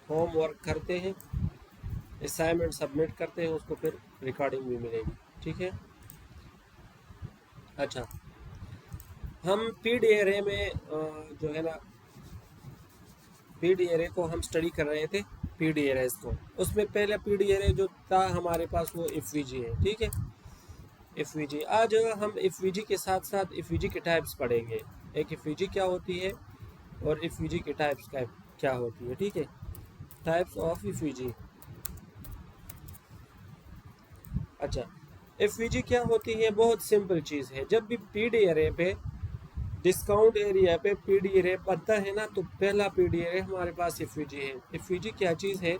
Homework करते हैं, assignment submit करते हैं, उसको फिर रिकॉर्डिंग भी मिलेगी। ठीक है। अच्छा, हम पीडी एरे में जो है ना, पीडी एरे को हम स्टडी कर रहे थे, पीडी एरेज को। उसमें पहला पीडी एरे जो था हमारे पास वो एफवीजी है। ठीक है, एफवीजी। आज हम एफवीजी के साथ साथ एफवीजी के टाइप्स पढ़ेंगे। एक एफवीजी क्या होती है और एफवीजी के टाइप्स क्या होती है। ठीक है, टाइप्स ऑफ एफवीजी। अच्छा, एफवीजी क्या होती है? बहुत सिंपल चीज़ है। जब भी पीडी एरे पे, डिस्काउंट एरिया पे पीडी एरे बनता है ना, तो पहला पीडी एरे हमारे पास एफवीजी है। एफवीजी क्या चीज़ है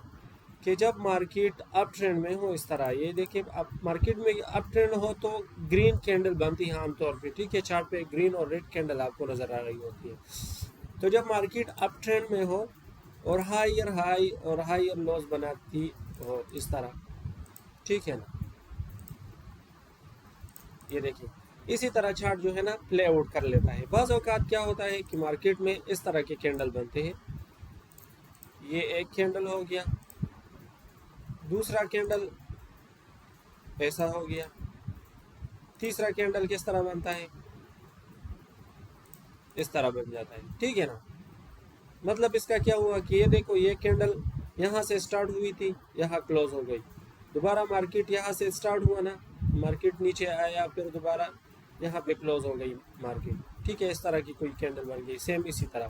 कि जब मार्केट अप ट्रेंड में हो, इस तरह ये देखिए, अब मार्केट में अप ट्रेंड हो तो ग्रीन कैंडल बनती है आमतौर पे। ठीक है, चार्ट पे ग्रीन और रेड कैंडल आपको नज़र आ रही होती है। तो जब मार्केट अप ट्रेंड में हो और हायर हाई और हायर लॉस बनाती हो, इस तरह। ठीक है ना, ये देखिए, इसी तरह चार्ट जो है ना प्ले आउट कर लेता है। बाज़ औक़ात क्या होता है कि मार्केट में इस तरह के कैंडल बनते हैं। ये एक कैंडल हो गया, दूसरा कैंडल ऐसा हो गया, तीसरा कैंडल किस तरह बनता है? इस तरह बन जाता है। ठीक है ना, मतलब इसका क्या हुआ कि ये देखो, ये कैंडल यहाँ से स्टार्ट हुई थी, यहाँ क्लोज हो गई। दोबारा मार्केट यहाँ से स्टार्ट हुआ ना, मार्केट नीचे आया, फिर दोबारा यहाँ पे क्लोज हो गई मार्केट। ठीक है, इस तरह की कोई कैंडल बन गई, सेम इसी तरह।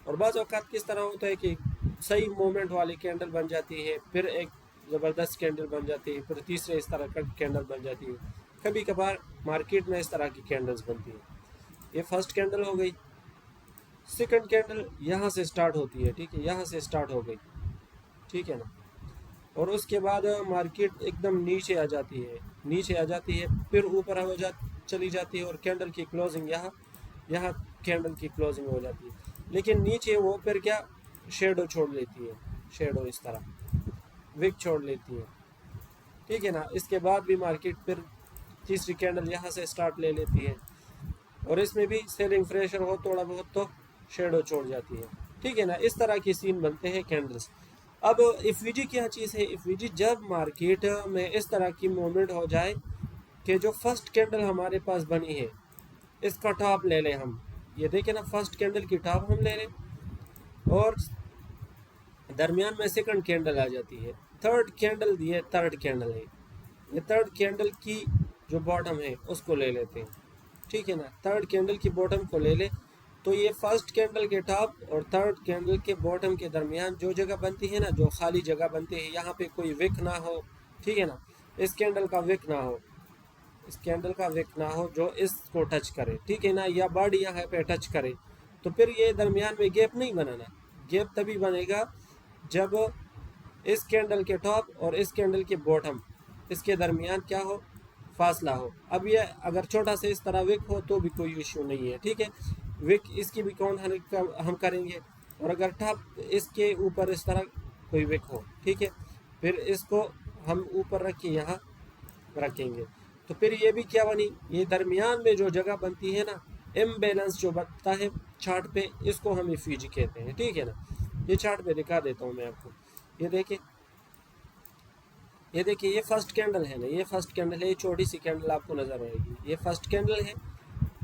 और बाज़ औक़ात किस तरह होता है कि सही मोमेंट वाली कैंडल बन जाती है, फिर एक ज़बरदस्त कैंडल बन जाती है, फिर तीसरे इस तरह का कैंडल बन जाती है। कभी कभार मार्केट में इस तरह की कैंडल्स बनती है। ये फर्स्ट कैंडल हो गई। सेकंड कैंडल यहाँ से स्टार्ट होती है। ठीक है, यहाँ से स्टार्ट हो गई। ठीक है ना, और उसके बाद मार्केट एकदम नीचे आ जाती है, नीचे आ जाती है, फिर ऊपर हो जा चली जाती है, और कैंडल की क्लोजिंग यहाँ, यहाँ कैंडल की क्लोजिंग हो जाती है। लेकिन नीचे वो फिर क्या, शेडो छोड़ लेती है, शेडो इस तरह विक छोड़ लेती है। ठीक है ना, इसके बाद भी मार्केट फिर तीसरी कैंडल यहाँ से स्टार्ट ले लेती है, और इसमें भी सेलिंग प्रेशर हो थोड़ा बहुत तो शेडो छोड़ जाती है। ठीक है ना, इस तरह की सीन बनते हैं कैंडल्स। अब एफवीजी क्या चीज़ है? एफवीजी जब मार्केट में इस तरह की मूवमेंट हो जाए कि जो फर्स्ट कैंडल हमारे पास बनी है, इसका टॉप ले लें हम। ये देखें ना, फर्स्ट कैंडल की टॉप हम ले लें, और दरमियान में सेकंड कैंडल आ जाती है, थर्ड कैंडल, ये थर्ड कैंडल है, ये थर्ड कैंडल की जो बॉटम है उसको ले लेते हैं। ठीक है ना, थर्ड कैंडल की बॉटम को ले ले, तो ये फर्स्ट कैंडल के टॉप और थर्ड कैंडल के बॉटम के दरमियान जो जगह बनती है ना, जो खाली जगह बनती है, यहाँ पे कोई विक ना हो। ठीक है ना, इस कैंडल का विक ना हो, इस कैंडल का विक ना हो जो इसको टच करे। ठीक है ना, या बॉडी यहाँ पे टच करे, तो फिर ये दरमियान में गैप नहीं बनाना। गैप तभी बनेगा जब इस कैंडल के टॉप और इस कैंडल के बॉटम, इसके दरमियान क्या हो, फासला हो। अब ये अगर छोटा से इस तरह विक हो तो भी कोई इश्यू नहीं है। ठीक है, विक इसकी भी काउंट हम करेंगे। और अगर टॉप इसके ऊपर इस तरह कोई विक हो, ठीक है, फिर इसको हम ऊपर रख के यहाँ रखेंगे, तो फिर ये भी क्या बनी, ये दरमियान में जो जगह बनती है ना, इम्बैलेंस जो बनता है चार्ट पे, इसको हम एफवीजी कहते हैं। ठीक है ना, ये चार्ट पे दिखा देता हूँ मैं आपको। ये देखिए, ये देखिए, ये फर्स्ट कैंडल है ना, ये फर्स्ट कैंडल है, ये छोटी सी कैंडल आपको नजर आएगी, ये फर्स्ट कैंडल है।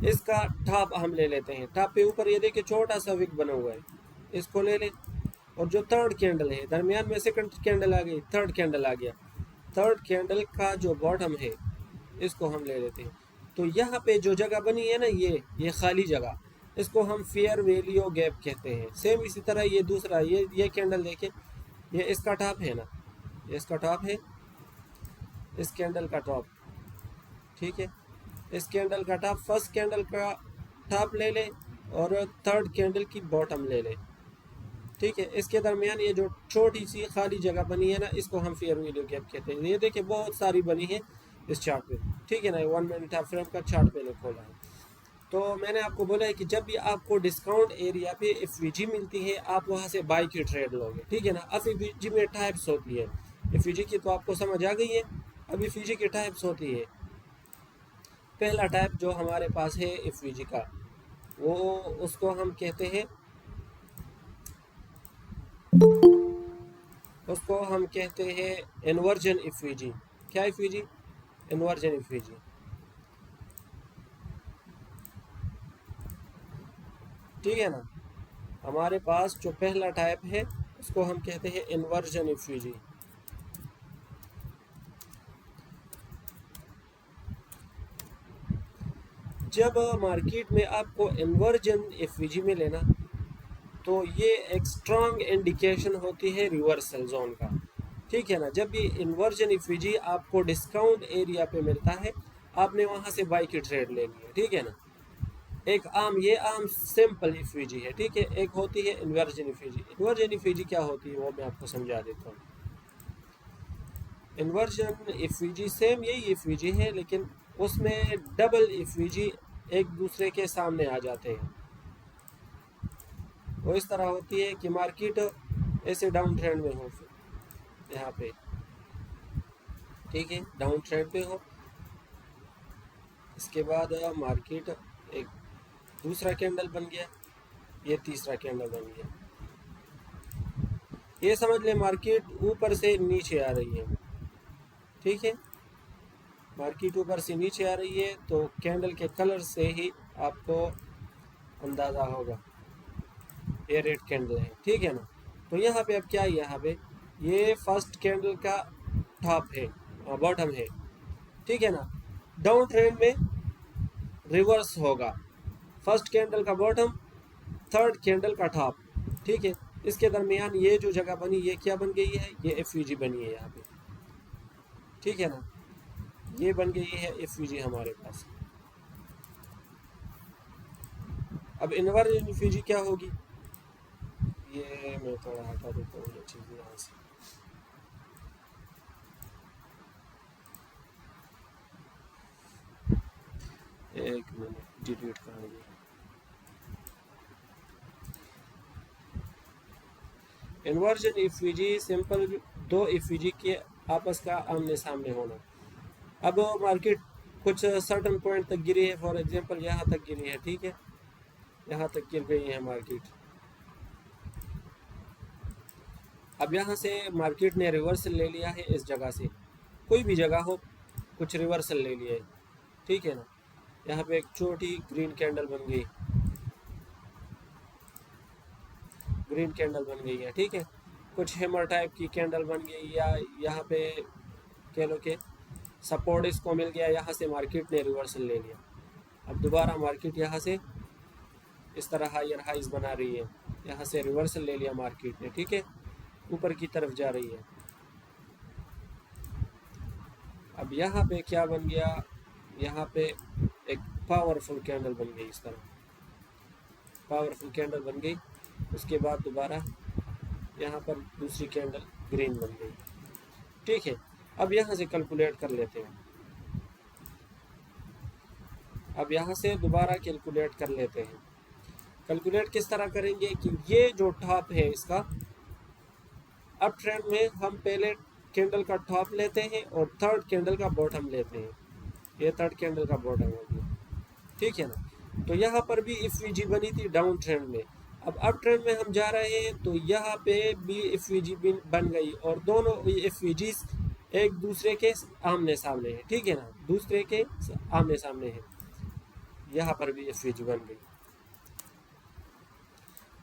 इसका टॉप हम ले लेते हैं, टॉप पे ऊपर ये देखिए छोटा सा विक बना हुआ है, इसको ले लें। और जो थर्ड कैंडल है, दरमियान में सेकंड कैंडल आ गई, थर्ड कैंडल आ गया, थर्ड कैंडल का जो बॉटम है इसको हम ले लेते हैं। तो यहाँ पे जो जगह बनी है ना, ये खाली जगह, इसको हम फेयर वैल्यू गैप कहते हैं। सेम इसी तरह ये दूसरा, ये कैंडल देखें, ये इसका टॉप है ना, ये इसका टॉप है, इस कैंडल का टॉप। ठीक है, इस कैंडल का टॉप, फर्स्ट कैंडल का टॉप ले लें और थर्ड कैंडल की बॉटम ले लें। ठीक है, इसके दरमियान ये जो छोटी सी खाली जगह बनी है ना, इसको हम फेयर वैल्यू गैप कहते हैं। ये देखिए बहुत सारी बनी है इस चार्ट पे। ठीक है ना, 1 मिनट टाइम फ्रेम का चार्ट मैंने खोला है। तो मैंने आपको बोला है कि जब भी आपको डिस्काउंट एरिया पे एफवीजी मिलती है, आप वहाँ से बाई की ट्रेड लोगे। ठीक है ना, अब एफवीजी में टाइप्स होती है, एफवीजी की तो आपको समझ आ गई है। अब एफवीजी की टाइप्स होती है, पहला टाइप जो हमारे पास है एफवीजी का, वो उसको हम कहते हैं उसको हम कहते हैं इन्वर्जन इफीजी। क्या इफीजी? इन्वर्जन इफीजी। ठीक है ना। हमारे पास जो पहला टाइप है उसको हम कहते हैं इन्वर्जन इफीजी। जब मार्केट में आपको इन्वर्जन एफवीजी में लेना, तो ये एक स्ट्रॉन्ग इंडिकेशन होती है रिवर्सल जोन का। ठीक है ना। जब ये इन्वर्जन एफवीजी आपको डिस्काउंट एरिया पे मिलता है, आपने वहाँ से बाई की ट्रेड ले ली है। ठीक है ना। एक ये आम सिंपल एफवीजी है। ठीक है। एक होती है इन्वर्जन एफवीजी। इन्वर्जन एफवीजी क्या होती है वो मैं आपको समझा देता हूँ। इन्वर्जन एफवीजी सेम यही एफवीजी है, लेकिन उसमें डबल एफवीजी एक दूसरे के सामने आ जाते हैं। वो इस तरह होती है कि मार्केट ऐसे डाउन ट्रेंड में हो, यहाँ पे, ठीक है, डाउन ट्रेंड पे हो। इसके बाद मार्केट एक दूसरा कैंडल बन गया, ये तीसरा कैंडल बन गया। ये समझ ले मार्केट ऊपर से नीचे आ रही है। ठीक है। मार्केट ऊपर से नीचे आ रही है तो कैंडल के कलर से ही आपको अंदाज़ा होगा ये रेड कैंडल है। ठीक है ना। तो यहाँ पे अब क्या है, यहाँ पे ये फर्स्ट कैंडल का टॉप है, बॉटम है। ठीक है ना। डाउन ट्रेंड में रिवर्स होगा, फर्स्ट कैंडल का बॉटम, थर्ड कैंडल का टॉप। ठीक है। इसके दरमियान ये जो जगह बनी, ये क्या बन गई है, ये एफवीजी बनी है यहाँ पे। ठीक है ना। ये बन गई है एफवीजी हमारे पास। अब इन्वर्जन एफवीजी क्या होगी, ये मैं थोड़ा हटा देता हूँ ये चीज़ यहाँ से। एक मिनट डिलीट करेंगे। इन्वर्जन एफवीजी सिंपल दो एफवीजी के आपस का आमने सामने होना। अब मार्केट कुछ सर्टन पॉइंट तक गिरी है, फॉर एग्जांपल यहाँ तक गिरी है। ठीक है। यहाँ तक गिर गई है मार्केट। अब यहाँ से मार्केट ने रिवर्सल ले लिया है, इस जगह से, कोई भी जगह हो, कुछ रिवर्सल ले लिया है। ठीक है ना। यहाँ पे एक छोटी ग्रीन कैंडल बन गई, ग्रीन कैंडल बन गई है। ठीक है। कुछ हैमर टाइप की कैंडल बन गई, या यहाँ पे कह लो कि सपोर्ट इसको मिल गया, यहाँ से मार्केट ने रिवर्सल ले लिया। अब दोबारा मार्केट यहाँ से इस तरह हायर हाइज बना रही है, यहाँ से रिवर्सल ले लिया मार्केट ने। ठीक है। ऊपर की तरफ जा रही है। अब यहाँ पे क्या बन गया, यहाँ पे एक पावरफुल कैंडल बन गई, इस तरह पावरफुल कैंडल बन गई। उसके बाद दोबारा यहाँ पर दूसरी कैंडल ग्रीन बन गई। ठीक है। अब यहाँ से कैलकुलेट कर लेते हैं। अब यहाँ से दोबारा कैलकुलेट कर लेते हैं। कैलकुलेट किस तरह करेंगे कि ये जो टॉप है इसका, अप ट्रेंड में हम पहले कैंडल का टॉप लेते हैं और थर्ड कैंडल का बॉटम लेते हैं। ये थर्ड कैंडल का बॉटम हो गया। ठीक है ना। तो यहाँ पर भी एफवीजी बनी थी डाउन ट्रेंड में। अब अप ट्रेंड में हम जा रहे हैं तो यहाँ पे भी एफवीजी बन गई, और दोनों एफवीजी एक दूसरे के आमने सामने है। ठीक है ना। दूसरे के आमने सामने है। यहाँ पर भी एफवीजी बन गई।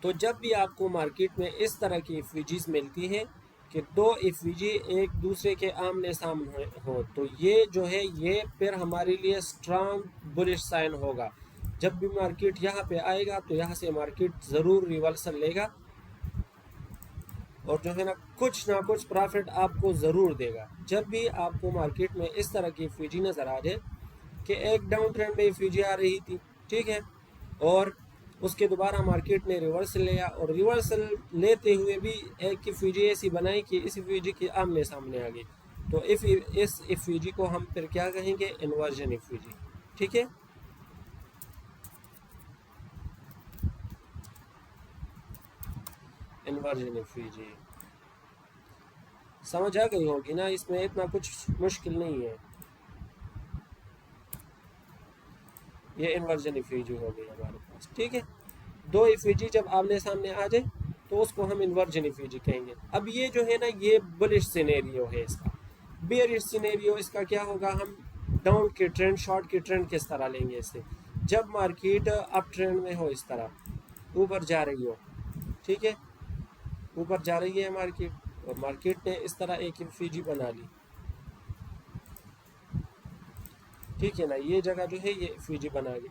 तो जब भी आपको मार्केट में इस तरह की एफवीजीज मिलती है कि दो एफवीजी एक दूसरे के आमने सामने हो, तो ये जो है ये फिर हमारे लिए स्ट्रांग बुलिश साइन होगा। जब भी मार्केट यहाँ पे आएगा तो यहाँ से मार्केट ज़रूर रिवर्सल लेगा, और जो है ना कुछ प्रॉफिट आपको ज़रूर देगा। जब भी आपको मार्केट में इस तरह की एफवीजी नज़र आ जाए कि एक डाउन ट्रेंड में एफवीजी आ रही थी, ठीक है, और उसके दोबारा मार्केट ने रिवर्सल लिया, और रिवर्सल लेते हुए भी एक एफवीजी ऐसी बनाई कि इस एफवीजी के आमने सामने आ गई, तो इस एफवीजी को हम फिर क्या कहेंगे, इन्वर्जन एफवीजी। ठीक है। इन्वर्जन एफवीजी समझ आ गई होगी ना, इसमें इतना कुछ मुश्किल नहीं है। ये इन्वर्जन एफवीजी हो गई हमारे पास। ठीक है। दो एफवीजी जब आमने सामने आ जाए तो उसको हम इन्वर्जन एफईजी कहेंगे। अब ये जो है ना, ये बुलिश सिनेरियो है इसका। बेयरिश सिनेरियो इसका क्या होगा, हम डाउन के ट्रेंड, शॉर्ट के ट्रेंड किस तरह लेंगे इसे, जब मार्केट अप ट्रेंड में हो, इस तरह ऊपर जा रही हो, ठीक है, ऊपर जा रही है मार्केट, और मार्केट ने इस तरह एक एफईजी बना ली, ठीक है ना, ये जगह जो है ये एफईजी बना ली।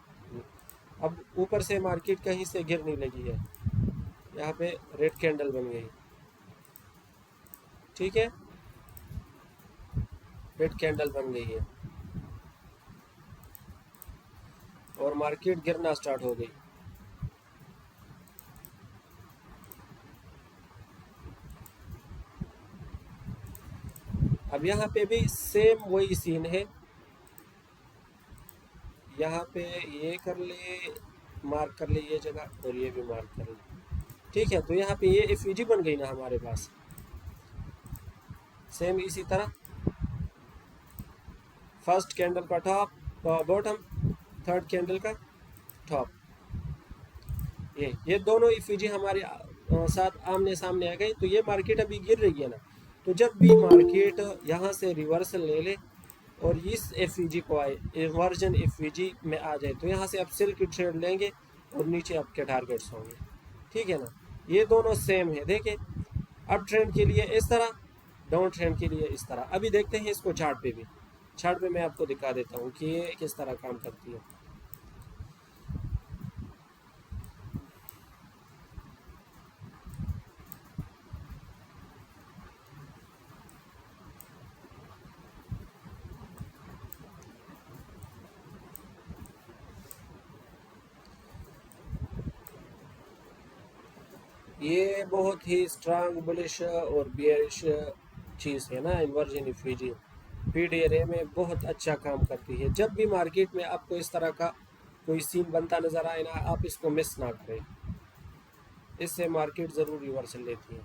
अब ऊपर से मार्केट कहीं से गिरने लगी है, यहाँ पे रेड कैंडल बन गई, ठीक है, रेड कैंडल बन गई है और मार्केट गिरना स्टार्ट हो गई। अब यहाँ पे भी सेम वही सीन है, यहाँ पे ये कर ले, मार्क कर ले ये जगह, और ये भी मार्क कर ले, ठीक है। तो यहाँ पे ये एफईजी बन गई ना हमारे पास। सेम इसी तरह फर्स्ट कैंडल का टॉप, बॉटम, थर्ड कैंडल का टॉप, ये दोनों एफईजी हमारे साथ आमने सामने आ गई। तो ये मार्केट अभी गिर रही है ना, तो जब भी मार्केट यहाँ से रिवर्सल ले ले और इस एफईजी को आए, इन्वर्जन एफईजी में आ जाए, तो यहाँ से आप सेल की ट्रेड लेंगे और नीचे आपके टारगेट्स होंगे, ठीक है ना। ये दोनों सेम है, देखें, अप ट्रेंड के लिए इस तरह, डाउन ट्रेंड के लिए इस तरह। अभी देखते हैं इसको चार्ट पे भी, चार्ट पे मैं आपको दिखा देता हूँ कि ये किस तरह काम करती है। ये बहुत ही स्ट्रांग बुलिश और बियरिश चीज़ है ना, इन्वर्जन एफईजी पीडीआरए में बहुत अच्छा काम करती है। जब भी मार्केट में आपको इस तरह का कोई सीन बनता नज़र आए ना, आप इसको मिस ना करें, इससे मार्केट ज़रूर रिवर्सल लेती है।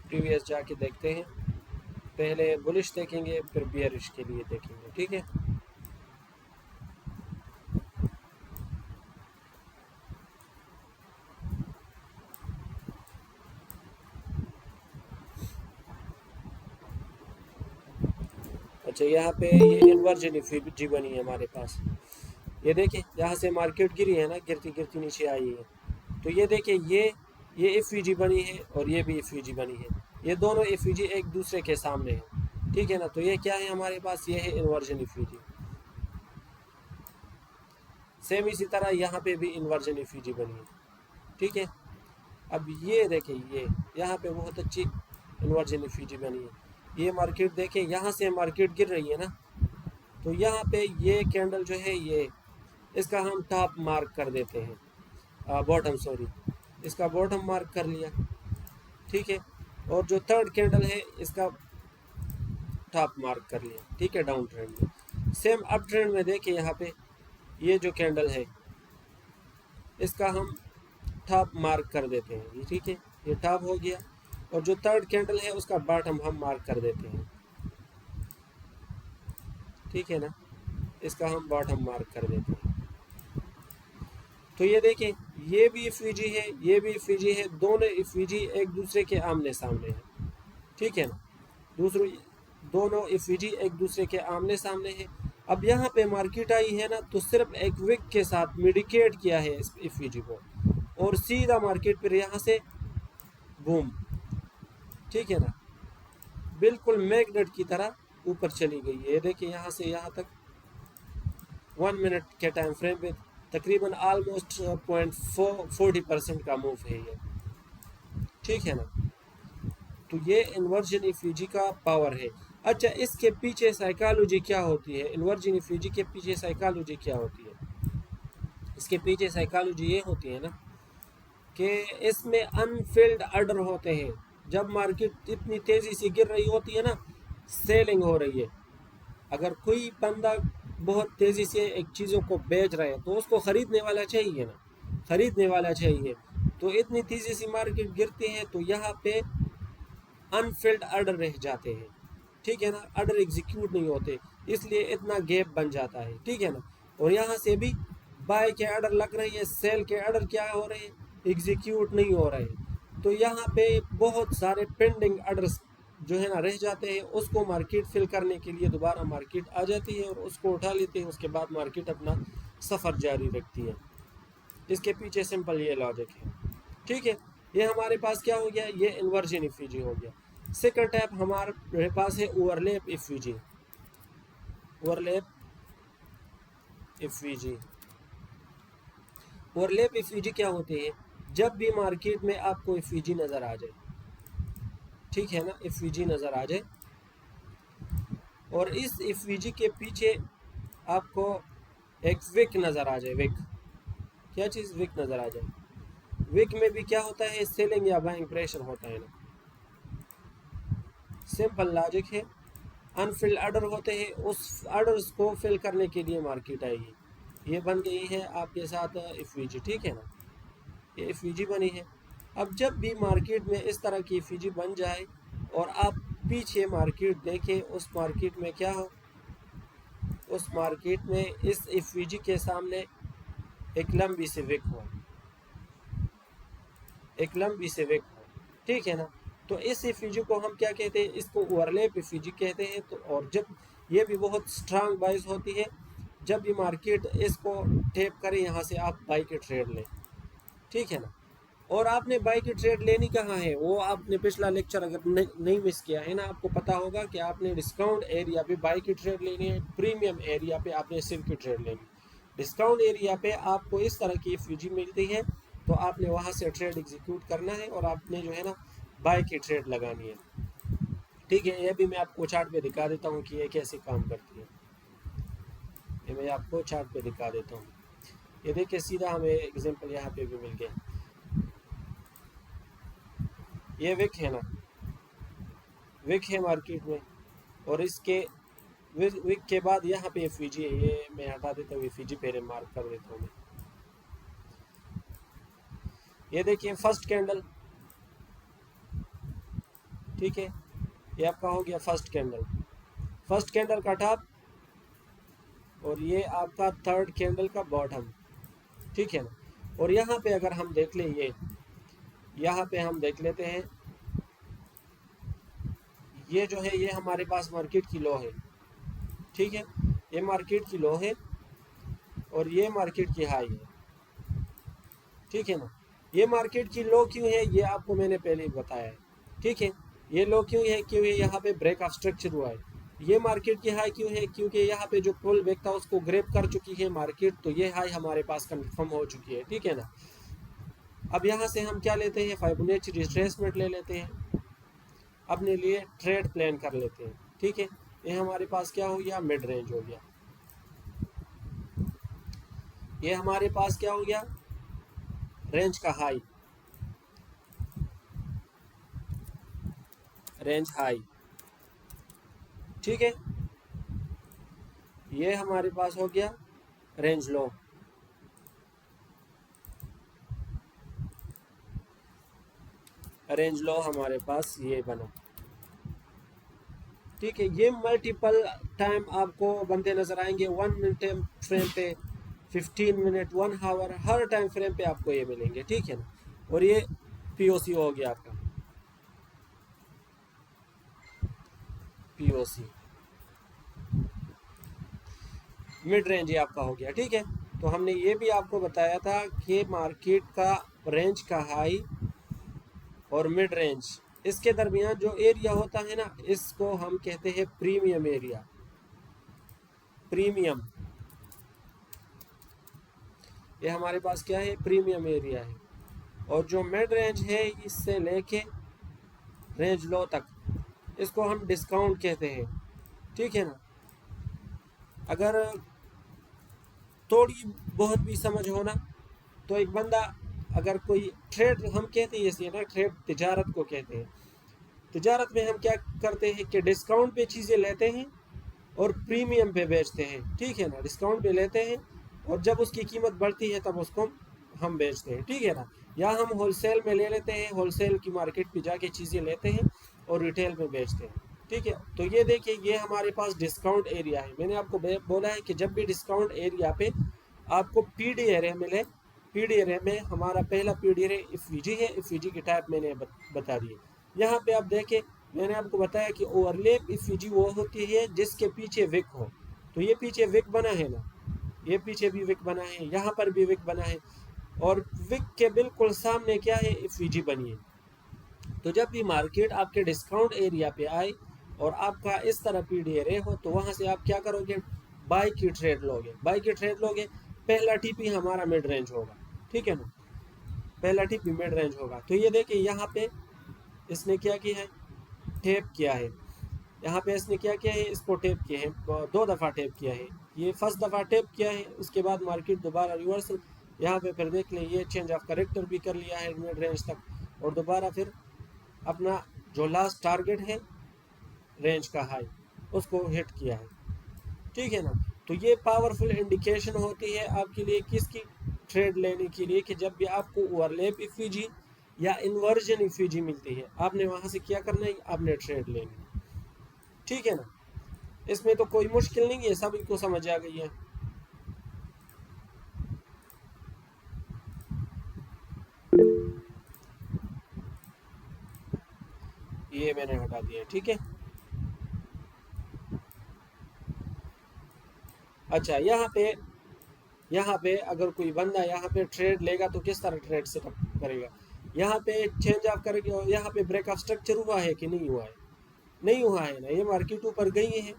प्रीवियस जाके देखते हैं, पहले बुलिश देखेंगे फिर बियरिश के लिए देखेंगे, ठीक है। अच्छा, यहाँ पे ये इन्वर्जन एफईजी बनी है हमारे पास, ये देखिए, यहाँ से मार्केट गिरी है ना, गिरती गिरती नीचे आई है। तो ये देखिए, ये एफईजी बनी है और ये भी एफईजी बनी है, ये दोनों एफईजी एक दूसरे के सामने है, ठीक है ना। तो ये क्या है हमारे पास, ये है इन्वर्जन एफईजी। सेम इसी तरह यहाँ पे भी इन्वर्जन एफईजी बनी है, ठीक है। अब ये देखिए, ये यहाँ पे बहुत अच्छी इन्वर्जन एफईजी बनी है। ये मार्केट देखें, यहाँ से मार्केट गिर रही है ना, तो यहाँ पे ये कैंडल जो है, ये इसका हम टॉप मार्क कर देते हैं, बॉटम, सॉरी, इसका बॉटम मार्क कर लिया, ठीक है। और जो थर्ड कैंडल है इसका टॉप मार्क कर लिया, ठीक है, डाउन ट्रेंड में। सेम अप ट्रेंड में देखिए, यहाँ पे ये जो कैंडल है इसका हम टॉप मार्क कर देते हैं, ठीक है, ये टॉप हो गया। और जो थर्ड कैंडल है उसका बॉटम हम मार्क कर देते हैं, ठीक है ना, इसका हम बॉटम मार्क कर देते हैं। तो ये देखिए, ये भी एफईजी है, ये भी एफईजी है, दोनों एफईजी एक दूसरे के आमने सामने है, ठीक है ना, दोनों एफईजी एक दूसरे के आमने सामने है। अब यहाँ पे मार्केट आई है ना, तो सिर्फ एक विक के साथ मिडिकेट किया है इस एफईजी को, और सीधा मार्केट पर यहाँ से बूम, ठीक है ना, बिल्कुल मैग्नेट की तरह ऊपर चली गई है। ये देखिए, यहाँ से यहाँ तक 1 मिनट के टाइम फ्रेम पे तकरीबन ऑलमोस्ट 0.40% का मूव है ये, ठीक है ना। तो ये इन्वर्जन एफईजी का पावर है। अच्छा, इसके पीछे साइकोलॉजी क्या होती है, इन्वर्जन एफईजी के पीछे साइकोलॉजी क्या होती है? इसके पीछे साइकोलॉजी ये होती है ना कि इसमें अनफिल्ड ऑर्डर होते हैं। जब मार्केट इतनी तेज़ी से गिर रही होती है ना, सेलिंग हो रही है, अगर कोई बंदा बहुत तेज़ी से एक चीज़ों को बेच रहा है तो उसको ख़रीदने वाला चाहिए ना, ख़रीदने वाला चाहिए। तो इतनी तेज़ी से मार्केट गिरती है तो यहाँ पे अनफिल्ड ऑर्डर रह जाते हैं, ठीक है ना, ऑर्डर एग्जीक्यूट नहीं होते, इसलिए इतना गैप बन जाता है, ठीक है ना। और यहाँ से भी बाय के ऑर्डर लग रही है, सेल के ऑर्डर क्या हो रहे हैं, एग्जीक्यूट नहीं हो रहे हैं। तो यहाँ पे बहुत सारे पेंडिंग ऑर्डर्स जो है ना रह जाते हैं, उसको मार्केट फिल करने के लिए दोबारा मार्केट आ जाती है और उसको उठा लेती है। उसके बाद मार्केट अपना सफ़र जारी रखती है। इसके पीछे सिंपल ये लॉजिक है, ठीक है। ये हमारे पास क्या हो गया, ये इन्वर्जन इफीजी हो गया। सेकंड टाइप हमारे पास है ओवरलैप इफीजी। ओवरलैप इफीजी, ओवरलैप इफीजी क्या होते हैं, जब भी मार्केट में आपको इफीजी नज़र आ जाए, ठीक है ना, इफीजी नज़र आ जाए और इस इफीजी के पीछे आपको एक विक नज़र आ जाए, विक, क्या चीज़, विक नज़र आ जाए। विक में भी क्या होता है, सेलिंग या बाइंग प्रेशर होता है ना, सिंपल लॉजिक है। अनफिल्ड ऑर्डर होते हैं, उस ऑर्डर्स को फिल करने के लिए मार्केट आएगी। ये बन गई है आपके साथ इफीजी, ठीक है ना, ये इफीजी बनी है। अब जब भी मार्केट में इस तरह की इफीजी बन जाए और आप पीछे मार्केट देखें, उस मार्केट में क्या हो, उस मार्केट में इस इफीजी के सामने एक लंबी सी विक हो, एक लंबी सी विक हो, ठीक है ना। तो इस इफीजी को हम क्या कहते हैं, इसको ओवरलैप इफीजी कहते हैं। तो और जब ये भी बहुत स्ट्रांग बाइज होती है, जब भी मार्केट इसको टेप करे, यहाँ से आप बाई के ट्रेड लें, ठीक है ना। और आपने बाई की ट्रेड लेनी कहाँ है, वो आपने पिछला लेक्चर अगर नहीं मिस किया है ना, आपको पता होगा कि आपने डिस्काउंट एरिया पे बाई की ट्रेड लेनी है, प्रीमियम एरिया पे आपने सेल की ट्रेड लेनी है। डिस्काउंट एरिया पे आपको इस तरह की इफीजी मिलती है, तो आपने वहाँ से ट्रेड एग्जीक्यूट करना है और आपने जो है ना बाई की ट्रेड लगानी है, ठीक है। ये भी मैं आपको चार्ट पे दिखा देता हूँ कि ये कैसे काम करती है। ये मैं आपको चार्ट पे दिखा देता हूँ। ये देखिए, सीधा हमें एग्जांपल यहाँ पे भी मिल गया। ये विक है ना, विक है मार्केट में, और इसके विक के बाद यहाँ पे एफईजी है। ये मैं हटा देता हूँ, एफईजी पहले मार्क कर देता हूँ मैं। ये देखिए फर्स्ट कैंडल, ठीक है, ये आपका हो गया फर्स्ट कैंडल, फर्स्ट कैंडल का टॉप, और ये आपका थर्ड कैंडल का बॉटम, ठीक है ना। और यहाँ पे अगर हम देख लें, ये यहाँ पे हम देख लेते हैं, ये जो है ये हमारे पास मार्केट की लो है, ठीक है, ये मार्केट की लो है और ये मार्केट की हाई है, ठीक है ना। ये मार्केट की लो क्यों है, ये आपको मैंने पहले ही बताया है, ठीक है। ये लो क्यों है, क्योंकि यहाँ पे ब्रेक ऑफ स्ट्रक्चर हुआ है। ये मार्केट की हाई क्यों है, क्योंकि यहाँ पे जो पुल बैक था उसको ग्रैब कर चुकी है मार्केट, तो ये हाई हमारे पास कंफर्म हो चुकी है, ठीक है ना। अब यहाँ से हम क्या लेते हैं, फाइबोनाची रिट्रेसमेंट ले लेते हैं, अपने लिए ट्रेड प्लान कर लेते हैं, ठीक है। ये हमारे पास क्या हो गया, मिड रेंज हो गया। ये हमारे पास क्या हो गया, रेंज का हाई, रेंज हाई, ठीक है। ये हमारे पास हो गया रेंज लो, रेंज लो हमारे पास ये बना, ठीक है। ये मल्टीपल टाइम आपको बनते नजर आएंगे, 1 मिनट टाइम फ्रेम पे, 15 मिनट, 1 आवर, हर टाइम फ्रेम पे आपको ये मिलेंगे, ठीक है ना। और ये पीओसी हो गया आपका, पीओसी मिड रेंज ये आपका हो गया, ठीक है। तो हमने ये भी आपको बताया था कि मार्केट का रेंज का हाई और मिड रेंज, इसके दरमियान जो एरिया होता है ना, इसको हम कहते हैं प्रीमियम एरिया, प्रीमियम, ये हमारे पास क्या है, प्रीमियम एरिया है। और जो मिड रेंज है इससे लेके रेंज लो तक, इसको हम डिस्काउंट कहते हैं, ठीक है ना। अगर थोड़ी बहुत भी समझ हो ना, तो एक बंदा अगर कोई ट्रेड, हम कहते हैं इसे ना, ट्रेड तिजारत को कहते हैं। तिजारत में हम क्या करते हैं कि डिस्काउंट पे चीज़ें लेते हैं और प्रीमियम पे बेचते हैं, ठीक है ना। डिस्काउंट पे लेते हैं और जब उसकी कीमत बढ़ती है तब उसको हम बेचते हैं, ठीक है ना। या हम होलसेल में ले लेते हैं, होलसेल की मार्केट पे जाके चीज़ें लेते हैं और रिटेल में बेचते हैं, ठीक है। तो ये देखिए, ये हमारे पास डिस्काउंट एरिया है। मैंने आपको बोला है कि जब भी डिस्काउंट एरिया पे आपको पीडी एरे मिले। पीडी एरे में हमारा पहला पीडी एरे एफवीजी है, एफवीजी की टाइप मैंने बता दी है। यहाँ पे आप देखें, मैंने आपको बताया कि ओवरलैप एफवीजी वो होती है जिसके पीछे विक हो। तो ये पीछे विक बना है ना, ये पीछे भी विक बना है, यहाँ पर भी विक बना है, और विक के बिल्कुल सामने क्या है, एफवीजी बनी है। तो जब भी मार्केट आपके डिस्काउंट एरिया पे आए और आपका इस तरह पीडी एरे हो, तो वहाँ से आप क्या करोगे, बाई की ट्रेड लोगे। बाई की ट्रेड लोगे, पहला टीपी हमारा मिड रेंज होगा, ठीक है ना, पहला टीपी मिड रेंज होगा। तो ये देखिए यहाँ पे इसने क्या किया है, टेप किया है। यहाँ पे इसने क्या किया है, इसको टेप किया है, 2 दफ़ा टेप किया है। ये फर्स्ट दफ़ा टेप किया है, उसके बाद मार्केट दोबारा रिवर्सल, यहाँ पे फिर देख लें ये चेंज ऑफ करेक्टर भी कर लिया है मिड रेंज तक, और दोबारा फिर अपना जो लास्ट टारगेट है रेंज का हाई उसको हिट किया है, ठीक है ना। तो ये पावरफुल इंडिकेशन होती है आपके लिए किसकी, ट्रेड लेने के लिए, कि जब भी आपको ओवरलैप एफवीजी या इन्वर्जन एफवीजी मिलती है, आपने वहां से क्या करना है, आपने ट्रेड लेनी है, ठीक है ना। इसमें तो कोई मुश्किल नहीं है, सभी को समझ आ गई है। ये मैंने हटा दिया, ठीक है। अच्छा, यहाँ पे अगर कोई बंदा यहाँ पे ट्रेड लेगा तो किस तरह ट्रेड सेटअप करेगा, यहाँ पे चेंज ऑफ करेगा, यहाँ पे ब्रेक ऑफ स्ट्रक्चर हुआ है कि नहीं हुआ है, नहीं हुआ है ना, ये मार्केट ऊपर गई है,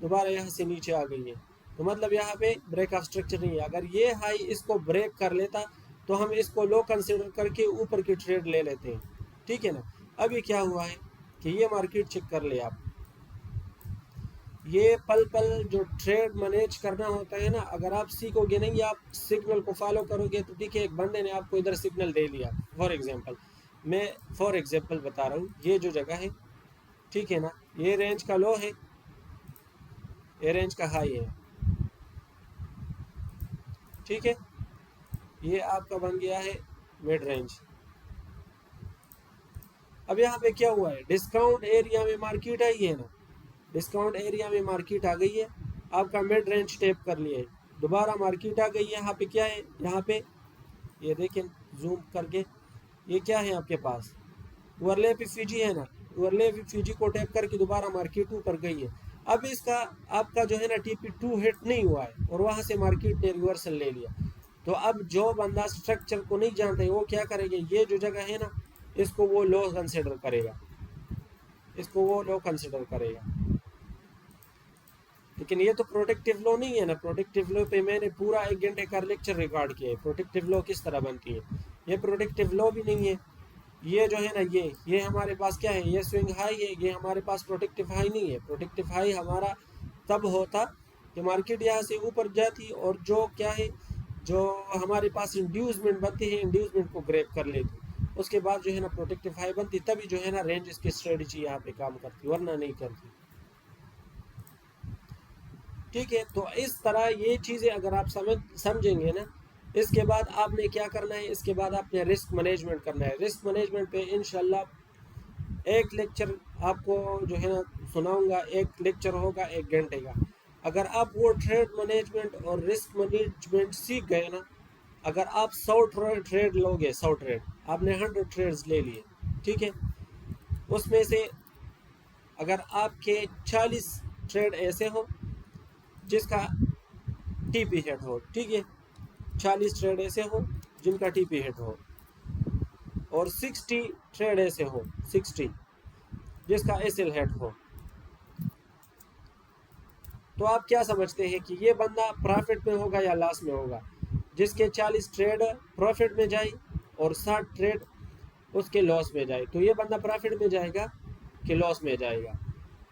दोबारा यहाँ से नीचे आ गई है, तो मतलब यहाँ पे ब्रेक ऑफ स्ट्रक्चर नहीं है। अगर ये हाई इसको ब्रेक कर लेता तो हम इसको लो कंसिडर करके ऊपर की ट्रेड ले लेते हैं, ठीक है ना। अभी क्या हुआ है कि ये मार्केट चेक कर ले आप, ये पल पल जो ट्रेड मैनेज करना होता है ना, अगर आप सीखोगे नहीं, आप सिग्नल को फॉलो करोगे, तो देखिए एक बंदे ने आपको इधर सिग्नल दे लिया, मैं फॉर एग्जांपल बता रहा हूँ, ये जो जगह है, ठीक है ना, ये रेंज का लो है, ये रेंज का हाई है, ठीक है, ये आपका बन गया है मिड रेंज। अब यहाँ पे क्या हुआ है, डिस्काउंट एरिया में मार्केट आई है ना, डिस्काउंट एरिया में मार्केट आ गई है, आपका मिड रेंज टेप कर लिया है, दोबारा मार्केट आ गई है। यहाँ पे क्या है, यहाँ पे ये देखें जूम करके, ये क्या है आपके पास, ओवरलैप एफवीजी है ना, ओवरलैप एफवीजी को टैप करके दोबारा मार्केट ऊपर गई है। अब इसका आपका जो है ना TP2 हिट नहीं हुआ है और वहां से मार्केट ने रिवर्सल ले लिया। तो अब जो बंदा स्ट्रक्चर को नहीं जानता है वो क्या करेगा, ये जो जगह है ना, इसको वो लो कंसिडर करेगा, इसको वो लो कंसिडर करेगा। लेकिन ये तो प्रोटेक्टिव लॉ नहीं है ना, प्रोटेक्टिव लॉ पे मैंने पूरा 1 घंटे का लेक्चर रिकॉर्ड किया है, प्रोटेक्टिव लॉ किस तरह बनती है, ये प्रोटेक्टिव लॉ भी नहीं है। ये जो है ना, ये हमारे पास क्या है, ये स्विंग हाई है, ये हमारे पास प्रोटेक्टिव हाई नहीं है। प्रोटेक्टिव हाई हमारा तब होता कि मार्केट यहाँ से ऊपर जाती और जो क्या है, जो हमारे पास इंड्यूसमेंट बनती है, इंड्यूसमेंट को ग्रैब कर लेती, उसके बाद जो है ना प्रोटेक्टिव हाई बनती, तभी जो है ना रेंज की स्ट्रेटजी यहाँ पे काम करती, वरना नहीं करती, ठीक है। तो इस तरह ये चीज़ें अगर आप समझेंगे ना, इसके बाद आपने क्या करना है, इसके बाद आपने रिस्क मैनेजमेंट करना है। रिस्क मैनेजमेंट पे इंशाल्लाह एक लेक्चर आपको जो है ना सुनाऊंगा, एक लेक्चर होगा 1 घंटे का। अगर आप वो ट्रेड मैनेजमेंट और रिस्क मैनेजमेंट सीख गए ना, अगर आप 100 ट्रेड लोगे, 100 ट्रेड आपने 100 ट्रेड्स ले लिए, ठीक है, उसमें से अगर आपके 40 ट्रेड ऐसे हो जिसका TP हिट हो, ठीक है, 40 ट्रेड ऐसे हो जिनका TP हिट हो, और 60 ट्रेड ऐसे हो, 60 जिसका SL हिट हो, तो आप क्या समझते हैं कि ये बंदा प्रॉफिट में होगा या लॉस में होगा, जिसके 40 ट्रेड प्रॉफिट में जाए और 60 ट्रेड उसके लॉस में जाए, तो ये बंदा प्रॉफिट में जाएगा कि लॉस में जाएगा,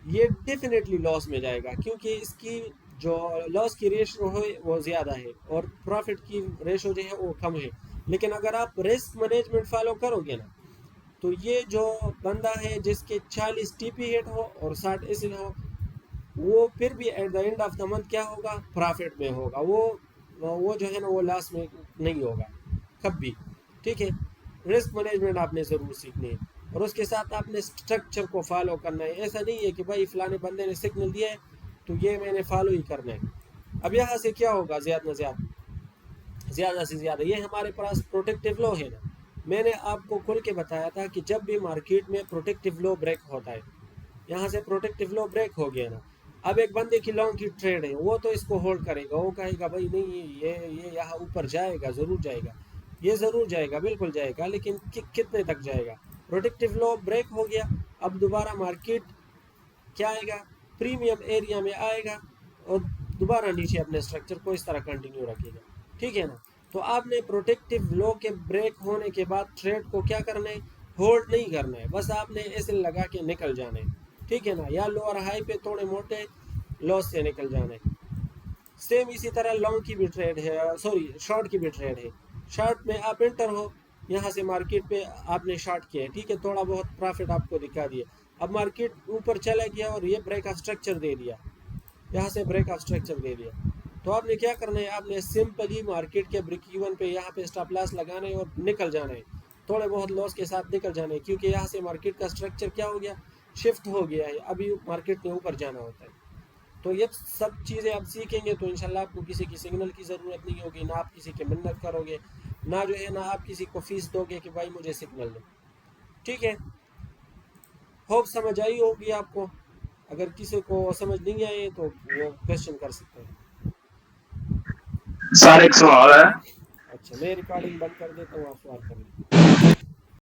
ये डेफिनेटली लॉस में जाएगा, क्योंकि इसकी जो लॉस की रेशो है वो ज़्यादा है और प्रॉफिट की रेशो जो है वो कम है। लेकिन अगर आप रिस्क मैनेजमेंट फॉलो करोगे ना, तो ये जो बंदा है जिसके 40 TP हिट हो और 60 SL हो, वो फिर भी at the end of the month क्या होगा, प्रॉफिट में होगा, वो जो है ना वो लॉस में नहीं होगा कभी, ठीक है। रिस्क मैनेजमेंट आपने ज़रूर सीखनी है और उसके साथ आपने स्ट्रक्चर को फॉलो करना है। ऐसा नहीं है कि भाई फलाने बंदे ने सिग्नल दिया है तो ये मैंने फॉलो ही करना है। अब यहाँ से क्या होगा, ज़्यादा से ज़्यादा ज़्यादा से ज़्यादा। ये हमारे पास प्रोटेक्टिव लॉ है ना, मैंने आपको खुल के बताया था कि जब भी मार्केट में प्रोटेक्टिव लॉ ब्रेक होता है, यहाँ से प्रोटेक्टिव लॉ ब्रेक हो गया ना, अब एक बंदे की लॉन्ग की ट्रेड है, वो तो इसको होल्ड करेगा, वो कहेगा भाई नहीं ये यहाँ ऊपर जाएगा, ज़रूर जाएगा, ये ज़रूर जाएगा, बिल्कुल जाएगा, लेकिन कितने तक जाएगा। प्रोटेक्टिव लॉ ब्रेक हो गया, अब दोबारा मार्केट क्या आएगा, प्रीमियम एरिया में आएगा और दोबारा नीचे अपने स्ट्रक्चर को इस तरह कंटिन्यू रखेगा, ठीक है ना। तो आपने प्रोटेक्टिव लॉ के ब्रेक होने के बाद ट्रेड को क्या करना है, होल्ड नहीं करना है, बस आपने ऐसे लगा के निकल जाना है, ठीक है ना, या लोअर हाई पे थोड़े मोटे लॉस से निकल जाना है। सेम इसी तरह लॉन्ग की भी ट्रेड है, सॉरी शॉर्ट की भी ट्रेड है। शॉर्ट में आप एंटर हो, यहाँ से मार्केट पे आपने शॉर्ट किया है, ठीक है, थोड़ा बहुत प्रॉफिट आपको दिखा दिया, अब मार्केट ऊपर चला गया और ये ब्रेक ऑफ स्ट्रक्चर दे दिया, यहाँ से ब्रेक ऑफ स्ट्रक्चर दे दिया, तो आपने क्या करना है, आपने सिंपली मार्केट के ब्रेक इवन पे यहाँ पे स्टॉप लॉस लगाना है और निकल जाना है, थोड़े बहुत लॉस के साथ निकल जाना है, क्योंकि यहाँ से मार्केट का स्ट्रक्चर क्या हो गया, शिफ्ट हो गया है, अभी मार्केट ने ऊपर जाना होता है। तो ये सब चीज़ें आप सीखेंगे तो इंशाल्लाह आपको किसी की सिग्नल की ज़रूरत नहीं होगी, ना आप किसी की मिन्नत करोगे, ना जो है ना आप किसी को फीस दोगे कि भाई मुझे सिग्नल दो, ठीक है। होप समझ आई होगी आपको, अगर किसी को समझ नहीं आए तो वो क्वेश्चन कर सकते हैं। सर एक सवाल है। अच्छा, मैं रिकॉर्डिंग बंद कर देता हूँ, आप सवाल करें।